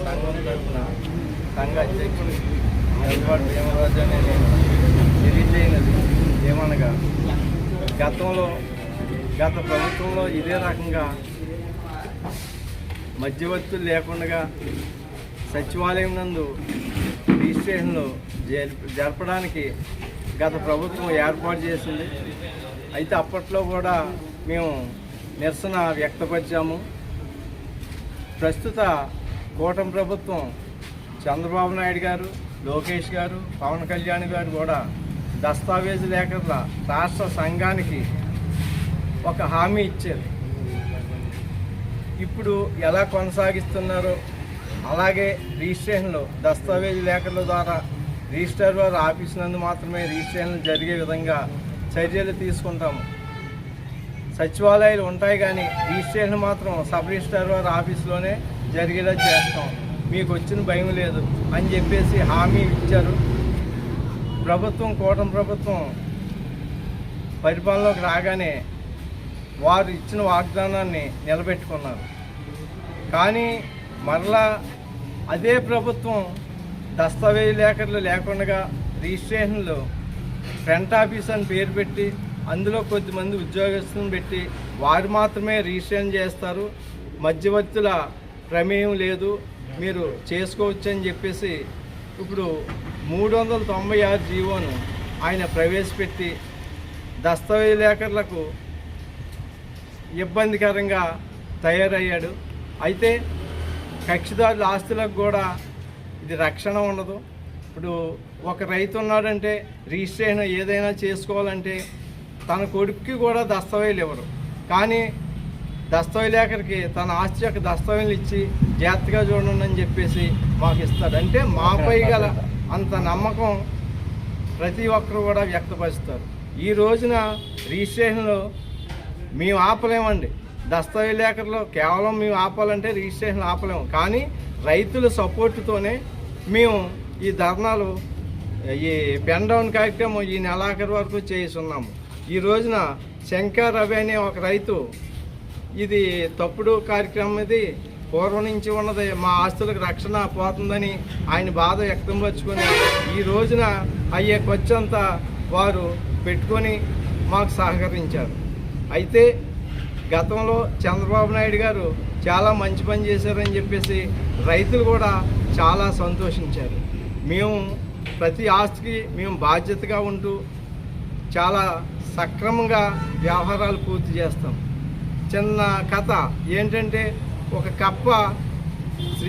సంఘం తరఫున సంఘ అధ్యక్షుడు ఎల్పాటి భీమరాజు అనే నేను తెలియజేయనది ఏమనగా గత ప్రభుత్వంలో ఇదే రకంగా మధ్యవర్తులు లేకుండా సచివాలయం నందు రిజిస్ట్రేషన్లు జరపడానికి గత ప్రభుత్వం ఏర్పాటు చేసింది. అయితే అప్పట్లో కూడా మేము నిరసన వ్యక్తపరిచాము. ప్రస్తుత కూటమి ప్రభుత్వం చంద్రబాబు నాయుడు గారు, లోకేష్ గారు, పవన్ కళ్యాణ్ గారు కూడా దస్తావేజు లేఖల రాష్ట్ర సంఘానికి ఒక హామీ ఇచ్చారు. ఇప్పుడు ఎలా కొనసాగిస్తున్నారో అలాగే రిజిస్ట్రేషన్లు దస్తావేజు లేఖల ద్వారా రిజిస్టర్ వారి ఆఫీస్ నందు మాత్రమే రిజిస్ట్రేషన్లు జరిగే విధంగా చర్యలు తీసుకుంటాము. సచివాలయాలు ఉంటాయి కానీ రిజిస్ట్రేషన్ మాత్రం సబ్ రిజిస్టర్ వారి ఆఫీసులోనే జరిగేలా చేస్తాం, మీకు వచ్చిన భయం లేదు అని చెప్పేసి హామీ ఇచ్చారు. కూటమి ప్రభుత్వం పరిపాలనలోకి రాగానే వారు ఇచ్చిన వాగ్దానాన్ని నిలబెట్టుకున్నారు. కానీ మరలా అదే ప్రభుత్వం దస్తావేజు లేఖలు లేకుండా రిజిస్ట్రేషన్లు ఫ్రంట్ ఆఫీస్ అని పేరు పెట్టి అందులో కొద్దిమంది ఉద్యోగస్తులను పెట్టి వారు మాత్రమే రిజిస్ట్రేషన్ చేస్తారు, మధ్యవర్తుల ప్రమేయం లేదు, మీరు చేసుకోవచ్చు అని చెప్పేసి ఇప్పుడు 396 జీవోను ఆయన ప్రవేశపెట్టి దస్తావేజు లేఖలకు ఇబ్బందికరంగా తయారయ్యాడు. అయితే కక్షిదారుల ఆస్తులకు కూడా ఇది రక్షణ ఉండదు. ఇప్పుడు ఒక రైతు ఉన్నాడంటే రిజిస్ట్రేషన్ ఏదైనా చేసుకోవాలంటే తన కొడుక్కి కూడా దస్తావేజులు ఇవ్వరు, కానీ దస్తావేజు లేఖరికి తన ఆస్తి యొక్క దస్తావేజులు ఇచ్చి జాగ్రత్తగా చూడండి అని చెప్పేసి మాకు ఇస్తాడు. అంటే మాపై గల అంత నమ్మకం ప్రతి ఒక్కరు కూడా వ్యక్తపరుస్తారు. ఈ రోజున రిజిస్ట్రేషన్లో మేము ఆపలేమండి. దస్తావేజు లేఖల్లో కేవలం మేము ఆపాలంటే రిజిస్ట్రేషన్ ఆపలేము, కానీ రైతుల సపోర్టుతోనే మేము ఈ ధర్నాలు, ఈ పెన్ డౌన్ కార్యక్రమం ఈ నెలాఖరు వరకు చేస్తున్నాము. ఈ రోజున శంకర్ రవి అనే ఒక రైతు ఇది తప్పుడు కార్యక్రమం, ఇది పూర్వం నుంచి ఉన్నది, మా ఆస్తులకు రక్షణ పోతుందని ఆయన బాధ వ్యక్తంపరుచుకొని ఈ రోజున అయ్యే ఖర్చంతా వారు పెట్టుకొని మాకు సహకరించారు. అయితే గతంలో చంద్రబాబు నాయుడు గారు చాలా మంచి పని చేశారని చెప్పేసి రైతులు కూడా చాలా సంతోషించారు. మేము ప్రతి ఆస్తికి మేము బాధ్యతగా ఉంటూ చాలా సక్రమంగా వ్యవహారాలు పూర్తి చేస్తాం. చిన్న కథ ఏంటంటే ఒక కప్ప